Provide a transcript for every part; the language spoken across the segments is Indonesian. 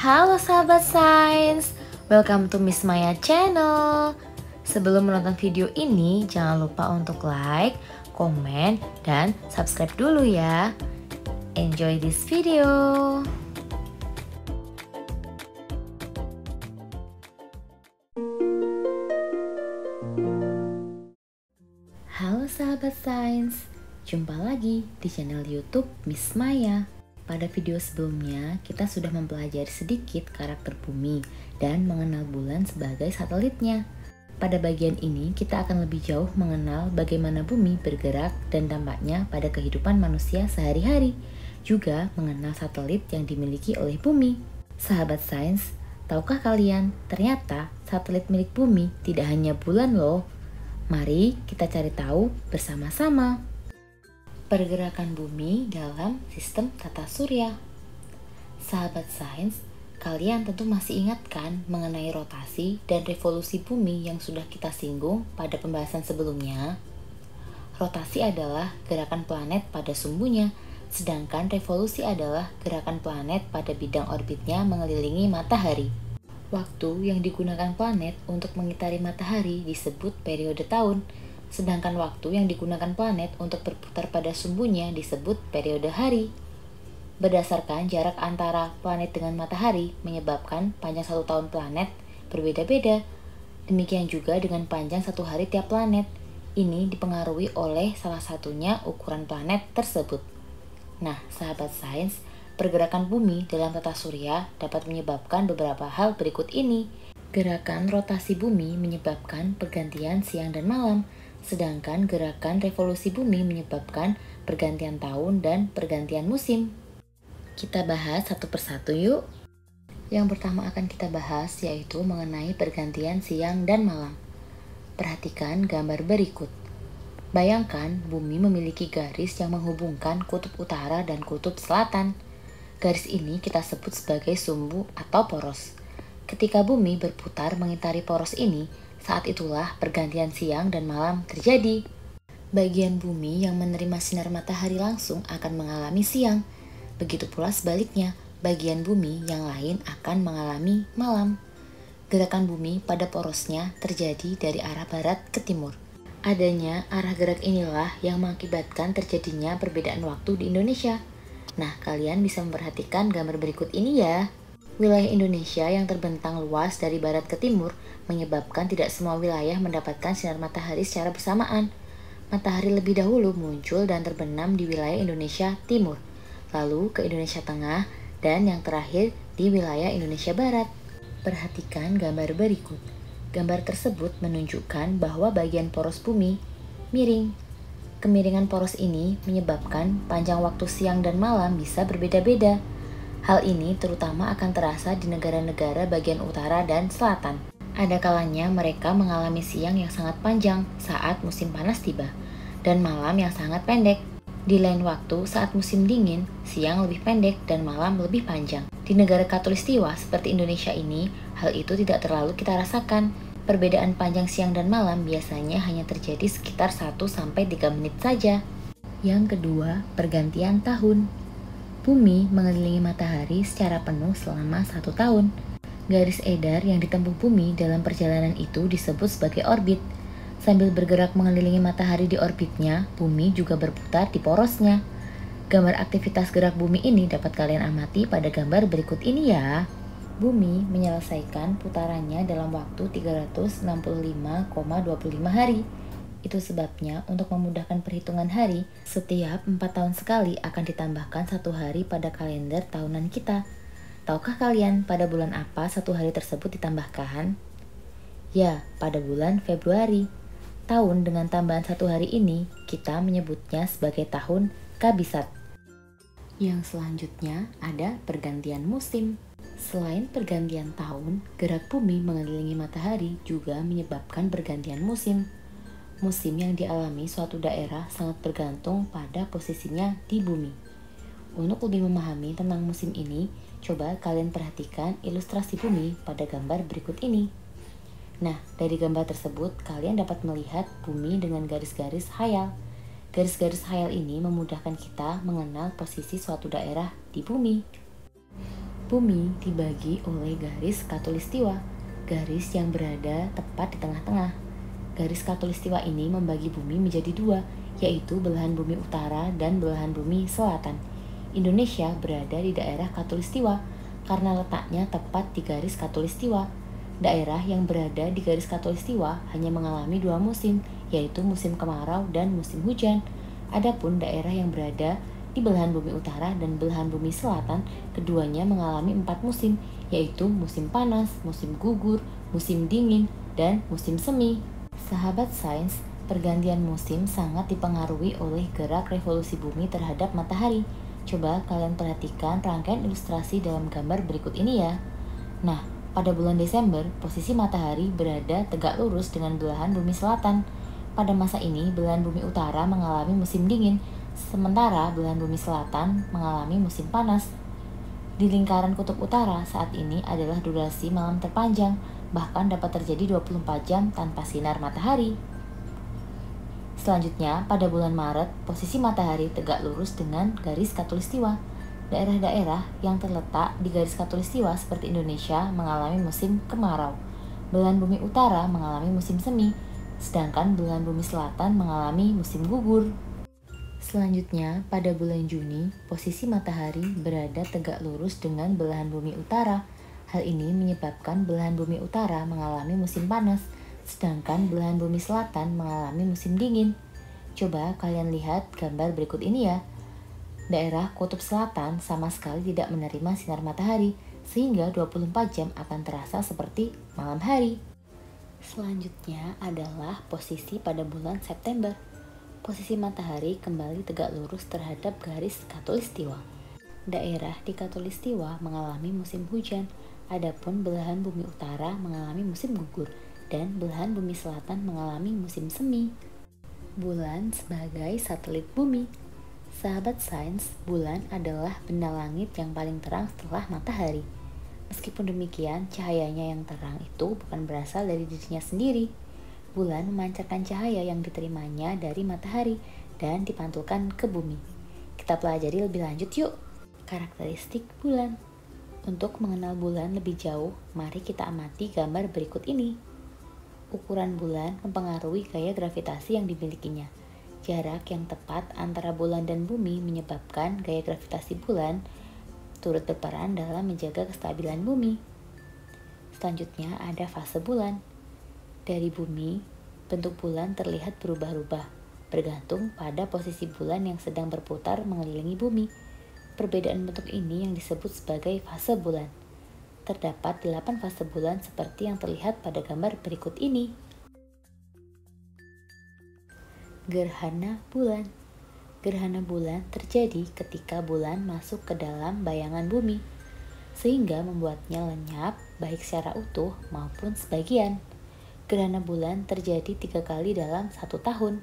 Halo sahabat sains, welcome to Miss Maya channel. Sebelum menonton video ini, jangan lupa untuk like, komen, dan subscribe dulu ya. Enjoy this video. Halo sahabat sains, jumpa lagi di channel YouTube Miss Maya. Pada video sebelumnya, kita sudah mempelajari sedikit karakter bumi dan mengenal bulan sebagai satelitnya. Pada bagian ini, kita akan lebih jauh mengenal bagaimana bumi bergerak dan dampaknya pada kehidupan manusia sehari-hari. Juga mengenal satelit yang dimiliki oleh bumi. Sahabat sains, tahukah kalian ternyata satelit milik bumi tidak hanya bulan loh? Mari kita cari tahu bersama-sama. Pergerakan bumi dalam sistem tata surya. Sahabat sains, kalian tentu masih ingat kan mengenai rotasi dan revolusi bumi yang sudah kita singgung pada pembahasan sebelumnya? Rotasi adalah gerakan planet pada sumbunya, sedangkan revolusi adalah gerakan planet pada bidang orbitnya mengelilingi matahari. Waktu yang digunakan planet untuk mengitari matahari disebut periode tahun, sedangkan waktu yang digunakan planet untuk berputar pada sumbunya disebut periode hari. Berdasarkan jarak antara planet dengan matahari menyebabkan panjang satu tahun planet berbeda-beda. Demikian juga dengan panjang satu hari tiap planet. Ini dipengaruhi oleh salah satunya ukuran planet tersebut. Nah, sahabat sains, pergerakan bumi dalam tata surya dapat menyebabkan beberapa hal berikut ini. Gerakan rotasi bumi menyebabkan pergantian siang dan malam, sedangkan gerakan revolusi bumi menyebabkan pergantian tahun dan pergantian musim. Kita bahas satu persatu yuk. Yang pertama akan kita bahas yaitu mengenai pergantian siang dan malam. Perhatikan gambar berikut. Bayangkan bumi memiliki garis yang menghubungkan kutub utara dan kutub selatan. Garis ini kita sebut sebagai sumbu atau poros. Ketika bumi berputar mengitari poros ini, saat itulah pergantian siang dan malam terjadi. Bagian bumi yang menerima sinar matahari langsung akan mengalami siang. Begitu pula sebaliknya, bagian bumi yang lain akan mengalami malam. Gerakan bumi pada porosnya terjadi dari arah barat ke timur. Adanya arah gerak inilah yang mengakibatkan terjadinya perbedaan waktu di Indonesia. Nah, kalian bisa memperhatikan gambar berikut ini ya. Wilayah Indonesia yang terbentang luas dari barat ke timur menyebabkan tidak semua wilayah mendapatkan sinar matahari secara bersamaan. Matahari lebih dahulu muncul dan terbenam di wilayah Indonesia Timur, lalu ke Indonesia Tengah, dan yang terakhir di wilayah Indonesia Barat. Perhatikan gambar berikut. Gambar tersebut menunjukkan bahwa bagian poros bumi miring. Kemiringan poros ini menyebabkan panjang waktu siang dan malam bisa berbeda-beda. Hal ini terutama akan terasa di negara-negara bagian utara dan selatan. Ada kalanya mereka mengalami siang yang sangat panjang saat musim panas tiba, dan malam yang sangat pendek. Di lain waktu, saat musim dingin, siang lebih pendek dan malam lebih panjang. Di negara khatulistiwa seperti Indonesia ini, hal itu tidak terlalu kita rasakan. Perbedaan panjang siang dan malam biasanya hanya terjadi sekitar 1-3 menit saja. Yang kedua, pergantian tahun. Bumi mengelilingi matahari secara penuh selama 1 tahun. Garis edar yang ditempuh bumi dalam perjalanan itu disebut sebagai orbit. Sambil bergerak mengelilingi matahari di orbitnya, bumi juga berputar di porosnya. Gambar aktivitas gerak bumi ini dapat kalian amati pada gambar berikut ini ya. Bumi menyelesaikan putarannya dalam waktu 365,25 hari. Itu sebabnya untuk memudahkan perhitungan hari, setiap 4 tahun sekali akan ditambahkan 1 hari pada kalender tahunan kita. Tahukah kalian pada bulan apa 1 hari tersebut ditambahkan? Ya, pada bulan Februari. Tahun dengan tambahan 1 hari ini, kita menyebutnya sebagai tahun Kabisat. Yang selanjutnya ada pergantian musim. Selain pergantian tahun, gerak bumi mengelilingi matahari juga menyebabkan pergantian musim. Musim yang dialami suatu daerah sangat bergantung pada posisinya di bumi. Untuk lebih memahami tentang musim ini, coba kalian perhatikan ilustrasi bumi pada gambar berikut ini. Nah, dari gambar tersebut, kalian dapat melihat bumi dengan garis-garis khayal. Garis-garis khayal ini memudahkan kita mengenal posisi suatu daerah di bumi. Bumi dibagi oleh garis khatulistiwa, garis yang berada tepat di tengah-tengah. Garis khatulistiwa ini membagi bumi menjadi dua, yaitu belahan bumi utara dan belahan bumi selatan. Indonesia berada di daerah khatulistiwa karena letaknya tepat di garis khatulistiwa. Daerah yang berada di garis khatulistiwa hanya mengalami dua musim, yaitu musim kemarau dan musim hujan. Adapun daerah yang berada di belahan bumi utara dan belahan bumi selatan, keduanya mengalami 4 musim, yaitu musim panas, musim gugur, musim dingin, dan musim semi. Sahabat sains, pergantian musim sangat dipengaruhi oleh gerak revolusi bumi terhadap matahari. Coba kalian perhatikan rangkaian ilustrasi dalam gambar berikut ini ya. Nah, pada bulan Desember, posisi matahari berada tegak lurus dengan belahan bumi selatan. Pada masa ini, belahan bumi utara mengalami musim dingin, sementara belahan bumi selatan mengalami musim panas. Di lingkaran kutub utara saat ini adalah durasi malam terpanjang, bahkan dapat terjadi 24 jam tanpa sinar matahari. Selanjutnya, pada bulan Maret, posisi matahari tegak lurus dengan garis khatulistiwa. Daerah-daerah yang terletak di garis khatulistiwa seperti Indonesia mengalami musim kemarau. Belahan bumi utara mengalami musim semi, sedangkan belahan bumi selatan mengalami musim gugur. Selanjutnya, pada bulan Juni, posisi matahari berada tegak lurus dengan belahan bumi utara. Hal ini menyebabkan belahan bumi utara mengalami musim panas, sedangkan belahan bumi selatan mengalami musim dingin. Coba kalian lihat gambar berikut ini ya. Daerah kutub selatan sama sekali tidak menerima sinar matahari, sehingga 24 jam akan terasa seperti malam hari. Selanjutnya adalah posisi pada bulan September. Posisi matahari kembali tegak lurus terhadap garis khatulistiwa. Daerah di khatulistiwa mengalami musim hujan, adapun belahan bumi utara mengalami musim gugur, dan belahan bumi selatan mengalami musim semi. Bulan sebagai satelit bumi. Sahabat sains, bulan adalah benda langit yang paling terang setelah matahari. Meskipun demikian, cahayanya yang terang itu bukan berasal dari dirinya sendiri. Bulan memancarkan cahaya yang diterimanya dari matahari dan dipantulkan ke bumi. Kita pelajari lebih lanjut yuk. Karakteristik bulan. Untuk mengenal bulan lebih jauh, mari kita amati gambar berikut ini. Ukuran bulan mempengaruhi gaya gravitasi yang dimilikinya. Jarak yang tepat antara bulan dan bumi menyebabkan gaya gravitasi bulan turut berperan dalam menjaga kestabilan bumi. Selanjutnya ada fase bulan. Dari bumi, bentuk bulan terlihat berubah-ubah, bergantung pada posisi bulan yang sedang berputar mengelilingi bumi. Perbedaan bentuk ini yang disebut sebagai fase bulan. Terdapat 8 fase bulan seperti yang terlihat pada gambar berikut ini. Gerhana bulan. Gerhana bulan terjadi ketika bulan masuk ke dalam bayangan bumi, sehingga membuatnya lenyap baik secara utuh maupun sebagian. Gerhana bulan terjadi 3 kali dalam 1 tahun.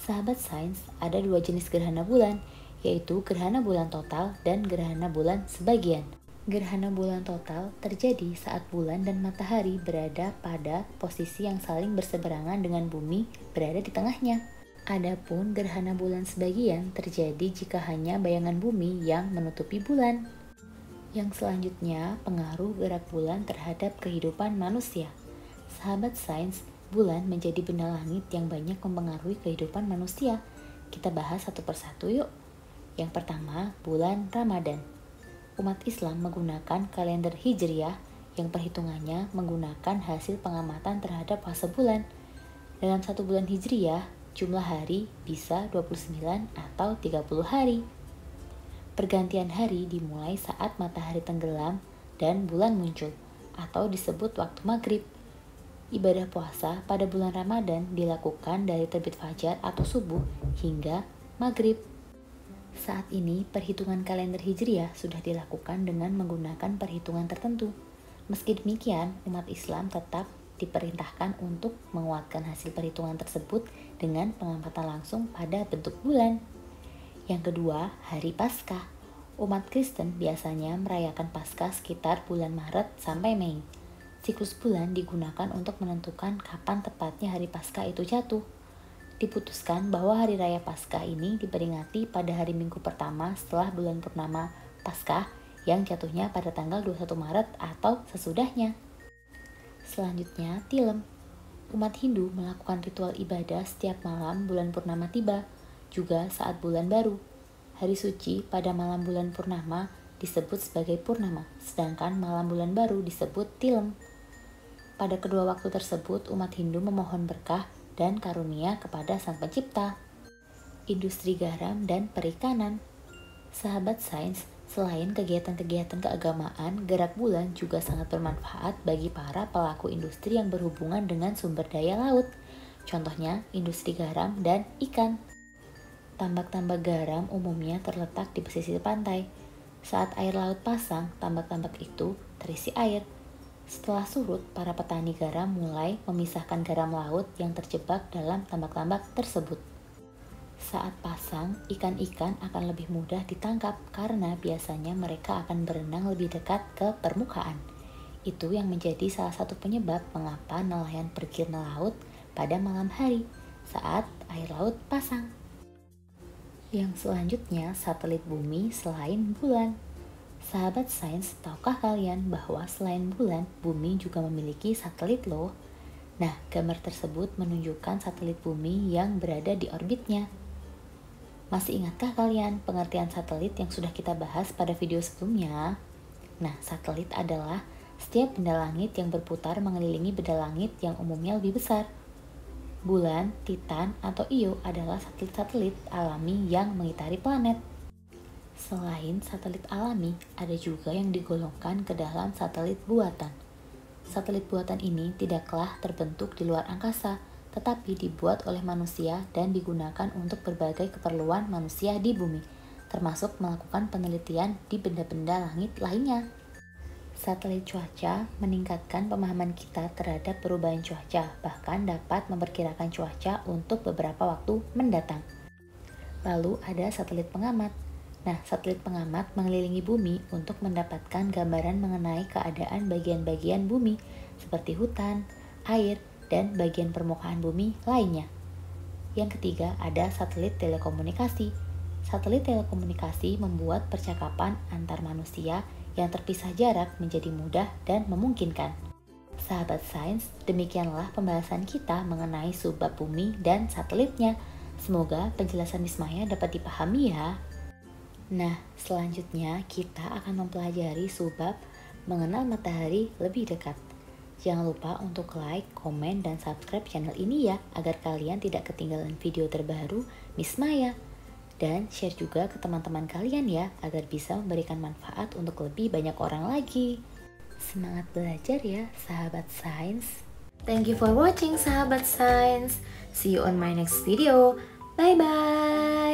Sahabat sains, ada 2 jenis gerhana bulan, yaitu gerhana bulan total dan gerhana bulan sebagian. Gerhana bulan total terjadi saat bulan dan matahari berada pada posisi yang saling berseberangan dengan bumi berada di tengahnya. Adapun gerhana bulan sebagian terjadi jika hanya bayangan bumi yang menutupi bulan. Yang selanjutnya, pengaruh gerak bulan terhadap kehidupan manusia. Sahabat sains, bulan menjadi benda langit yang banyak mempengaruhi kehidupan manusia. Kita bahas satu persatu yuk. Yang pertama, bulan Ramadan. Umat Islam menggunakan kalender Hijriah yang perhitungannya menggunakan hasil pengamatan terhadap fase bulan. Dalam 1 bulan Hijriah, jumlah hari bisa 29 atau 30 hari. Pergantian hari dimulai saat matahari tenggelam dan bulan muncul, atau disebut waktu maghrib. Ibadah puasa pada bulan Ramadan dilakukan dari terbit fajar atau subuh hingga maghrib. Saat ini, perhitungan kalender Hijriah sudah dilakukan dengan menggunakan perhitungan tertentu. Meski demikian, umat Islam tetap diperintahkan untuk menguatkan hasil perhitungan tersebut dengan pengamatan langsung pada bentuk bulan. Yang kedua, Hari Paskah. Umat Kristen biasanya merayakan Paskah sekitar bulan Maret sampai Mei. Siklus bulan digunakan untuk menentukan kapan tepatnya hari Paskah itu jatuh. Diputuskan bahwa hari raya Paskah ini diperingati pada hari Minggu pertama setelah bulan purnama Paskah, yang jatuhnya pada tanggal 21 Maret atau sesudahnya. Selanjutnya, tilem. Umat Hindu melakukan ritual ibadah setiap malam bulan purnama tiba, juga saat bulan baru. Hari suci pada malam bulan purnama disebut sebagai purnama, sedangkan malam bulan baru disebut tilem. Pada kedua waktu tersebut, umat Hindu memohon berkah dan karunia kepada Sang Pencipta. Industri garam dan perikanan. Sahabat sains, selain kegiatan-kegiatan keagamaan, gerak bulan juga sangat bermanfaat bagi para pelaku industri yang berhubungan dengan sumber daya laut. Contohnya, industri garam dan ikan. Tambak-tambak garam umumnya terletak di pesisir pantai. Saat air laut pasang, tambak-tambak itu terisi air. Setelah surut, para petani garam mulai memisahkan garam laut yang terjebak dalam tambak-tambak tersebut. Saat pasang, ikan-ikan akan lebih mudah ditangkap karena biasanya mereka akan berenang lebih dekat ke permukaan. Itu yang menjadi salah satu penyebab mengapa nelayan pergi ke laut pada malam hari saat air laut pasang. Yang selanjutnya, satelit bumi selain bulan. Sahabat sains, tahukah kalian bahwa selain bulan, bumi juga memiliki satelit loh? Nah, gambar tersebut menunjukkan satelit bumi yang berada di orbitnya. Masih ingatkah kalian pengertian satelit yang sudah kita bahas pada video sebelumnya? Nah, satelit adalah setiap benda langit yang berputar mengelilingi benda langit yang umumnya lebih besar. Bulan, Titan, atau Io adalah satelit-satelit alami yang mengitari planet. Selain satelit alami, ada juga yang digolongkan ke dalam satelit buatan. Satelit buatan ini tidaklah terbentuk di luar angkasa, tetapi dibuat oleh manusia dan digunakan untuk berbagai keperluan manusia di bumi, termasuk melakukan penelitian di benda-benda langit lainnya. Satelit cuaca meningkatkan pemahaman kita terhadap perubahan cuaca, bahkan dapat memperkirakan cuaca untuk beberapa waktu mendatang. Lalu ada satelit pengamat. Nah, satelit pengamat mengelilingi bumi untuk mendapatkan gambaran mengenai keadaan bagian-bagian bumi, seperti hutan, air, dan bagian permukaan bumi lainnya. Yang ketiga, ada satelit telekomunikasi. Satelit telekomunikasi membuat percakapan antar manusia yang terpisah jarak menjadi mudah dan memungkinkan. Sahabat sains, demikianlah pembahasan kita mengenai subbab bumi dan satelitnya. Semoga penjelasan Mismaya dapat dipahami ya. Nah, selanjutnya kita akan mempelajari subbab mengenal matahari lebih dekat. Jangan lupa untuk like, komen, dan subscribe channel ini ya, agar kalian tidak ketinggalan video terbaru Mismaya. Dan share juga ke teman-teman kalian ya, agar bisa memberikan manfaat untuk lebih banyak orang lagi. Semangat belajar ya, sahabat sains. Thank you for watching, sahabat sains. See you on my next video. Bye-bye.